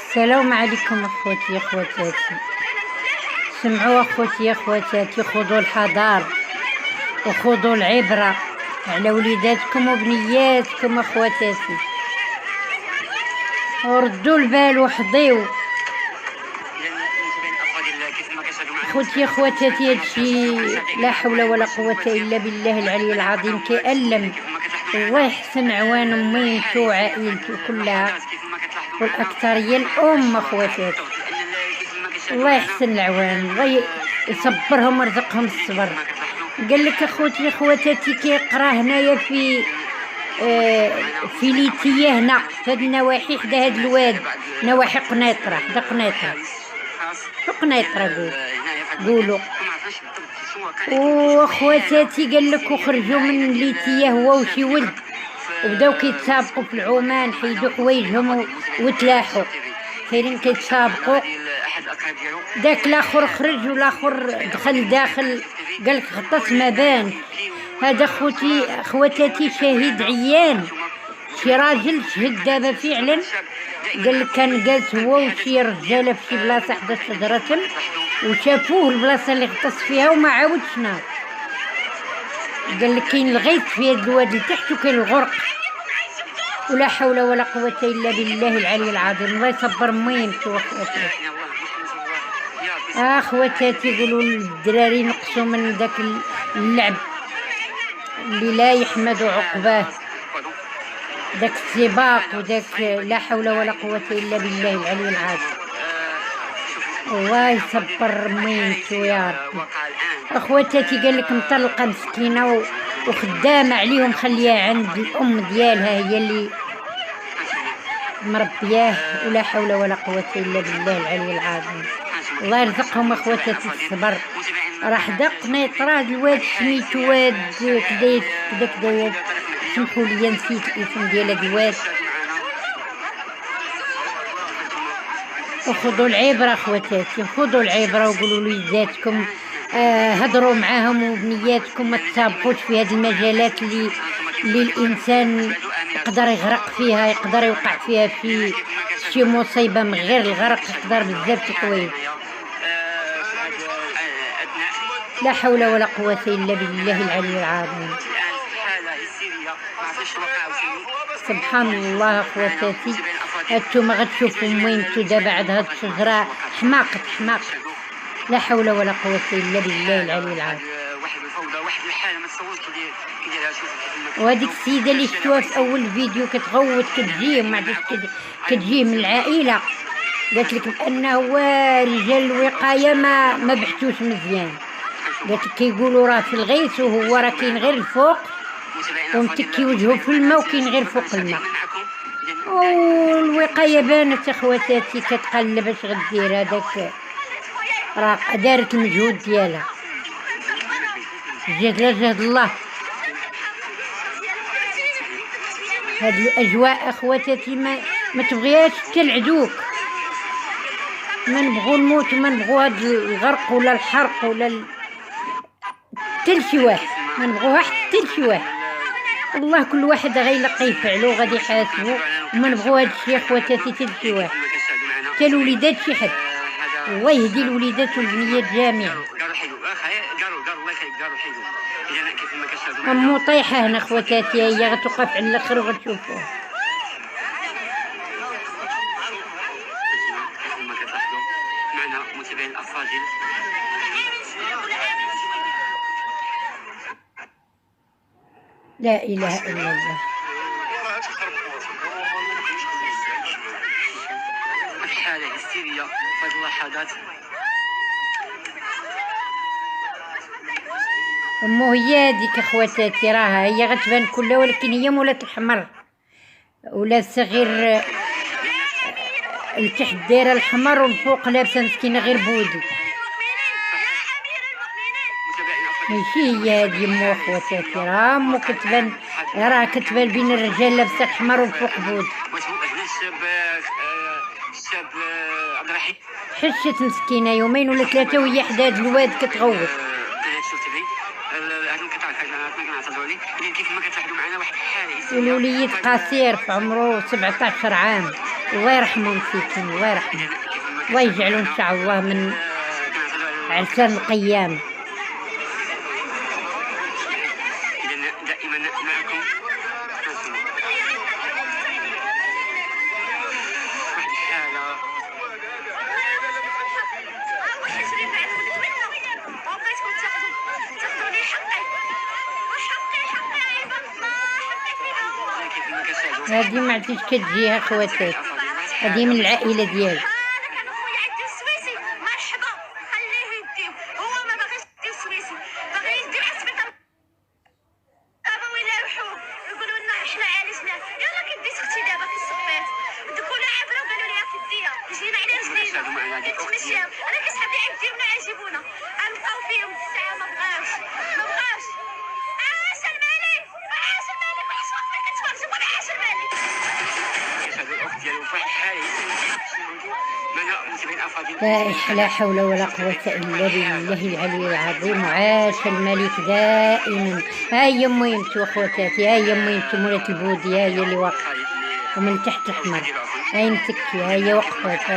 السلام عليكم اخوتي اخواتاتي. سمعوا اخوتي اخواتاتي، خذوا الحذر وخذوا العبرة على وليداتكم وبنياتكم اخواتاتي، وردوا البال وحضيو اخوتي اخواتاتي. هادشي لا حول ولا قوة الا بالله العلي العظيم كيألم. الله يحسن عوان اميمتو وعائلتو كلها والاكثرية الام اخواتاتي. الله يحسن العوان، الله يصبرهم ويرزقهم الصبر. قال لك اخوتي اخواتاتي كيقرا هنايا في ليتيه هنا في هاد النواحي حدا هاد الواد، نواحي قنيطرة، حدا قنيطرة، شو قنيطرة قولوا. واخواتاتي قال لك وخرجوا من ليتيه هو وشي ولد وبداو كيتسابقوا في العومان، حيدوا حوايجهم وتلاحوا كاينين كيتسابقوا. داك الاخر خرج والاخر دخل داخل، قال لك غطس ما بان. هذا اخواتاتي شهيد عيان، شي راجل شهد دابا فعلا. قال لك كان جالس هو وشي رجاله في شي بلاصه حدا شجره وشافوه البلاصه اللي غطس فيها وما عاودش ناض. قال لك كاين الغيث في هذا الواد لتحت وكاين الغرق، ولا حول ولا قوه الا بالله العلي العظيم. الله يصبر ميمتو اخواتاتي. اخواتاتي يقولوا للدراري نقصوا من داك اللعب اللي لا يحمد عقباه، داك السباق وداك لا حول ولا قوه الا بالله العلي العظيم. الله يصبر ميمتو يا ربي. اخواتاتي قال لك مطلقه مسكينه وخدامه عليهم، خليها عند الام ديالها هي اللي مربياه، ولا حول ولا قوه الا بالله العلي العظيم. الله يرزقهم اخواتاتي الصبر. راه حدا قنيطرة هاد الواد سميتو واد كدا سمحوا لي نسيت الاسم ديال هاد الواد. وخذوا العبره اخواتاتي، خذوا العبره وقولوا لوليداتكم هضروا معاهم وبنياتكم ما تسابقوش في هذه المجالات اللي الانسان يقدر يغرق فيها، يقدر يوقع فيها في شي مصيبه. من غير الغرق يقدر بزاف الحوايج. لا حول ولا قوه الا بالله العلي العظيم. سبحان الله اخواتاتي. هانتوما غتشوفوا ميمتو دابا عند هاد الشجره حماقت. لا حول ولا قوه الا بالله العلي العظيم. وهذيك السيده اللي شفتوها في اول فيديو كتغوت كتجي ما عادش كتجي من العائله، قالت لك بانه هو رجال الوقايه ما بحثوش مزيان. قالت لك كيقولوا راه في الغيث وهو راه كاين غير الفوق ومتكي وجهه في الماء وكاين غير فوق الماء. والوقايه بانت اخواتاتي كتقلب اش غدير. هذاك راه دارت المجهود ديالها، جات لا جهد الله. هاد الاجواء اخواتاتي ما تبغيهاش حتى العدوك. ما نبغوا نموت وما نبغوا هاد الغرق ولا الحرق ولا حتى لشي واحد، ما نبغوها حتى لشي واحد. الله كل واحد غيلقى يفعلو غادي يحاسبو، وما نبغوا هاد الشيء اخواتاتي حتى لشي واحد، حتى الوليدات شي حد. الله يهدي الوليدات والبنيات جميعا. امو طايحه هنا اخواتاتي، هي غتوقف على الاخر وغتشوفوها. لا اله الا الله. الحاله هستيريه في هذه اللحظات. امو هي هذيك اخواتاتي، راها هي غتبان كلها ولكن هي مولات الحمر ولا صغير التحت دايره الحمر والفوق لابسه مسكينه غير بودي. ماشي هي هادي مو اخواتاتي، راه مو كتبان، راه كتبان بين الرجال لابسه الحمر والفوق بود. حشت مسكينه يومين ولا ثلاثه وهي حدا هاد الواد كتغوت. الوليد قصير في عمره 17 عام. الله يرحمه مسكين، الله يرحمه، الله يجعله ان شاء الله من عرسان القيام. دائما معكم هادي ما عرفتش كتجيها خواتات، هادي من العائله ديالي. لا حول ولا قوة إلا بالله العلي العظيم. وعاش الملك دائما. هاي يمي انتو اخواتاتي، هاي يمي انتو مولات البودي، هاي اللي واقفة ومن تحت الحمر، هاي متكي، هاي وقفت،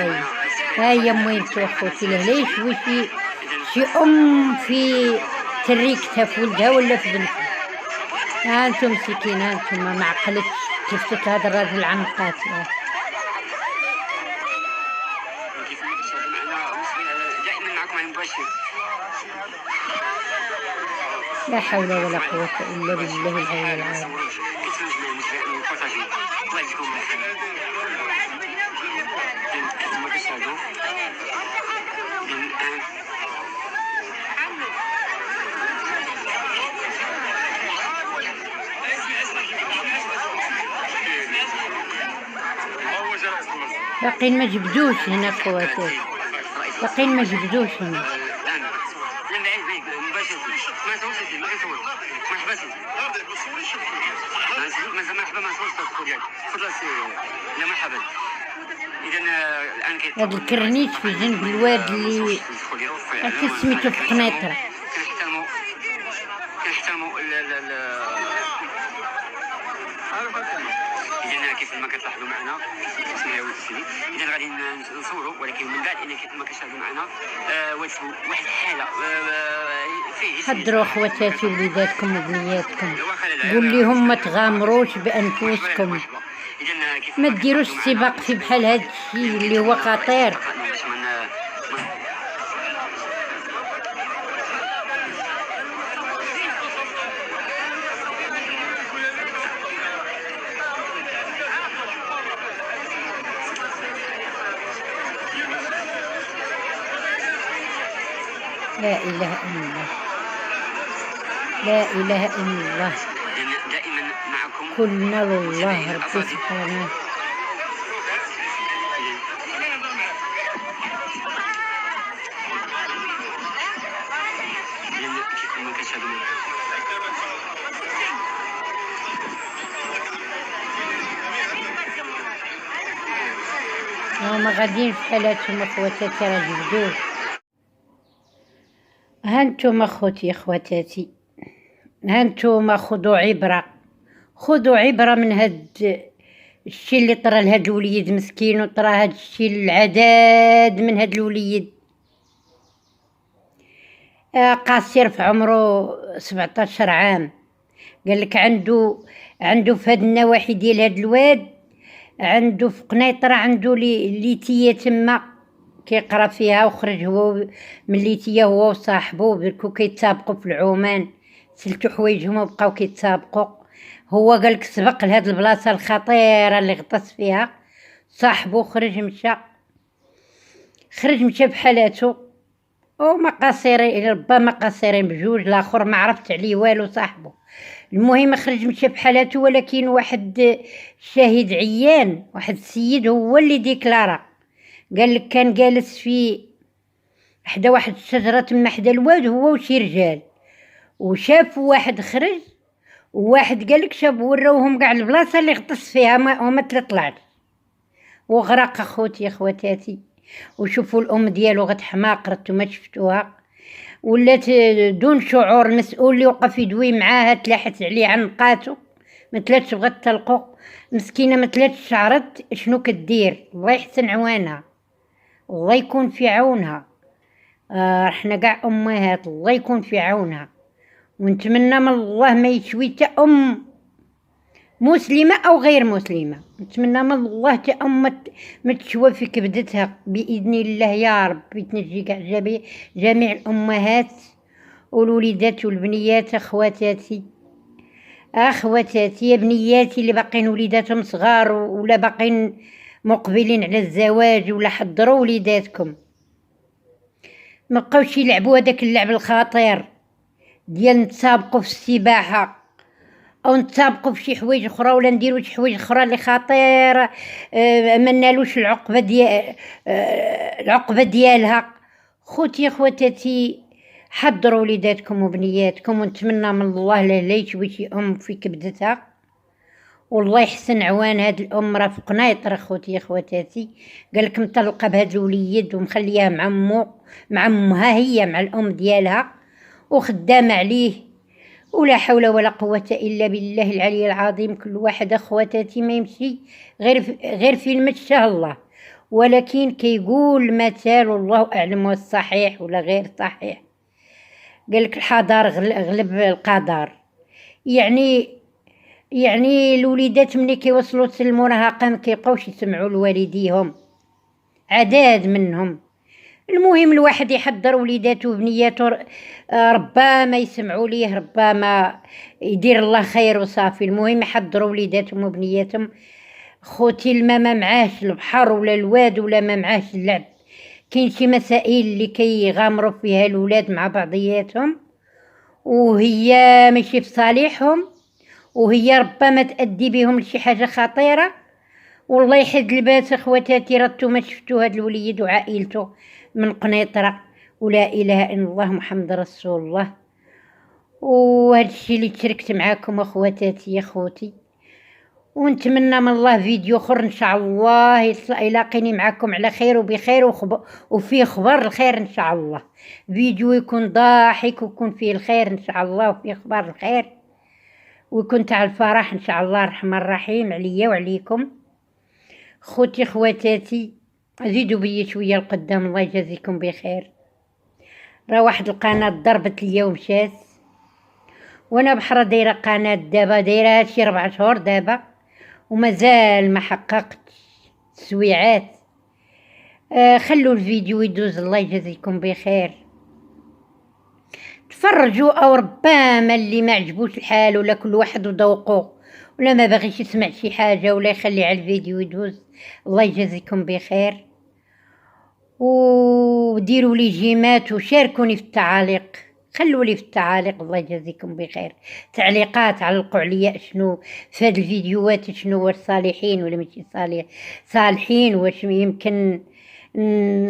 هاي يمي انتو اخوتي. ليش وشي شي ام في تريكتها في ولدها ولا في بنتها؟ ها انتم مسكين، ها انتم ما عقلتش كيف هذا الراجل عن قاتل. لا حول ولا قوة إلا بالله العلي العظيم. باقين ما جبدوش هنا خواتي، باقين ما جبدوش هنا. هاد الكرنيش في جنب الواد اللي سميتو في قنيطرة. إذا كيف ما كتلاحظوا معنا إذا غادي نصوروا، ولكن من بعد إذا كيف ما كتلاحظوا معنا واحد الحالة فيه. حضروا خواتاتي وليداتكم وبنياتكم، قول لهم ما تغامروش بأنفسكم، ما ديروش السباق في بحال هاد الشيء اللي هو خطير. لا إله إلا الله، لا إله إلا الله. دائما معكم كلنا لله ربي سبحانه. هما غاديين في حالاتهم اخواتاتي، راه جبدوه. هانتوما خوتي اخواتاتي، هانتوما خذوا عبرة، خذوا عبرة من هاد الشي اللي طرا لهاد الوليد مسكين، وطرا هاد الشي العداد من هاد الوليد. قاصر في عمره 17 عام، قالك عنده في هاد النواحي ديال هاد الواد، عنده في قنيطرة عنده ليتية تما كيقرا فيها، وخرج هو من ليتية هو وصاحبو بركو كيتسابقوا في العومان، سلتو حوايجهم وبقاو كيتسابقوا. هو قالك سبق لهاد البلاصة الخطيرة اللي غطس فيها، صاحبو خرج مشى بحالاتو، وما قصيرين ربما قصيرين بجوج، الاخر ما عرفت عليه والو صاحبو. المهم خرج مشى بحالاتو، ولكن واحد شاهد عيان، واحد السيد هو اللي ديكلارا، قالك كان جالس في حدا واحد الشجرة تما حدا الواد هو وشي رجال، وشاف واحد خرج، وواحد قالك شاف وراوهم قاع البلاصة اللي غطس فيها وما طلعش وغرق اخوتي اخواتاتي. وشوفوا الام ديالو غتحماقرت وما شفتوها، ولات دون شعور. المسؤول اللي وقف يدوي معاها تلاحت عليه عنقاتو، مثلاتش بغات تلقو مسكينه، مثلاتش شعرت شنو كدير. الله يحسن عوانها، الله يكون في عونها. احنا قاع امهات، الله يكون في عونها. ونتمنى من الله ما يشوي تا ام مسلمه او غير مسلمه، نتمنى من الله تا ام ما تشوى في كبدتها باذن الله يا رب. تنجي كاع جميع الامهات والوليدات والبنيات. اخواتاتي يا بنياتي اللي باقين وليداتهم صغار ولا باقين مقبلين على الزواج ولا حضروا وليداتكم، ما بقاوش يلعبوا هذاك اللعب الخطير ديال نتسابقوا في السباحه او نتسابقوا في شي حوايج اخرى ولا نديروا شي حوايج اخرى اللي خطيره ما نالوش العقبه ديالها. خواتاتي حضروا وليداتكم وبنياتكم، ونتمنى من الله لا يشوي شي ام في كبدتها، والله يحسن عوان هاد الام. راه في قنيطره خواتاتي، قالك مطلقه بهاد الوليد ومخليها مع امها هي مع الام ديالها وخدامه عليه، ولا حول ولا قوه الا بالله العلي العظيم. كل واحد اخواتاتي ما يمشي غير في المشى الله، ولكن كيقول مثال والله اعلم الصحيح ولا غير صحيح. قالك الحضار غلب القدر. يعني الوليدات ملي كيوصلوا للمراهقه ما كيبقاوش يسمعوا لوالديهم، عداد منهم. المهم الواحد يحضر وليداته وبنياته، ربما يسمعوا ليه، ربما يدير الله خير وصافي. المهم يحضروا وليداتهم وبنياتهم. خوتي الماء ما معاش البحر ولا الواد ولا ما معاش اللعب. كاين شي مسائل اللي كيغامروا فيها الولاد مع بعضياتهم وهي ماشي في صالحهم، وهي ربما تأدي بهم لشي حاجه خطيره. والله يحد الباس اخواتاتي، راتو ما شفتوا هاد الوليد وعائلته من قنيطره، ولا اله الا الله محمد رسول الله. وهذا الشيء اللي تشاركت معاكم اخواتاتي يا خوتي، ونتمنى من الله فيديو اخر ان شاء الله يلاقيني معاكم على خير وبخير وفيه خبر الخير ان شاء الله. فيديو يكون ضاحك ويكون فيه الخير ان شاء الله وفيه خبر الخير ويكون تاع الفرح ان شاء الله الرحمن الرحيم عليا وعليكم. خواتاتي زيدوا بيا شويه القدام، الله يجازيكم بخير. راه واحد القناه ضربت ليا ومشات، وانا بحرا دايره قناه دابا، دايره شي 4 شهور دابا ومازال ما حققت تسويعات. خلوا الفيديو يدوز، الله يجازيكم بخير. تفرجوا، او ربما اللي ما عجبوش الحال ولا كل واحد وذوقه ولا ما باغيش يسمع شي حاجه ولا يخلي على الفيديو يدوز، الله يجازيكم بخير. وديروا لي جيمات وشاركوني في التعاليق، خلوا لي في التعاليق الله يجازيكم بخير تعليقات، علقوا عليا شنو في هاد الفيديوهات، شنو واش صالحين ولا ماشي صالحين، واش يمكن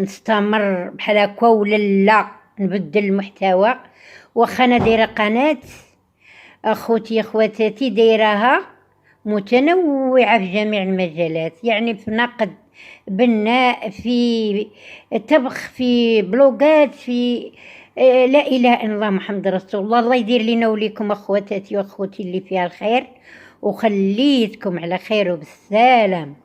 نستمر بحال هكا ولا لا نبدل المحتوى. واخا انا دايره قناه خواتاتي دايراها متنوعه في جميع المجالات، يعني في نقد، بناء، في طبخ، في بلوغات، في لا اله الا الله محمد رسول الله. الله يدير لنا وليكم اخواتاتي واخوتي اللي فيها الخير، وخليتكم على خير وبالسلام.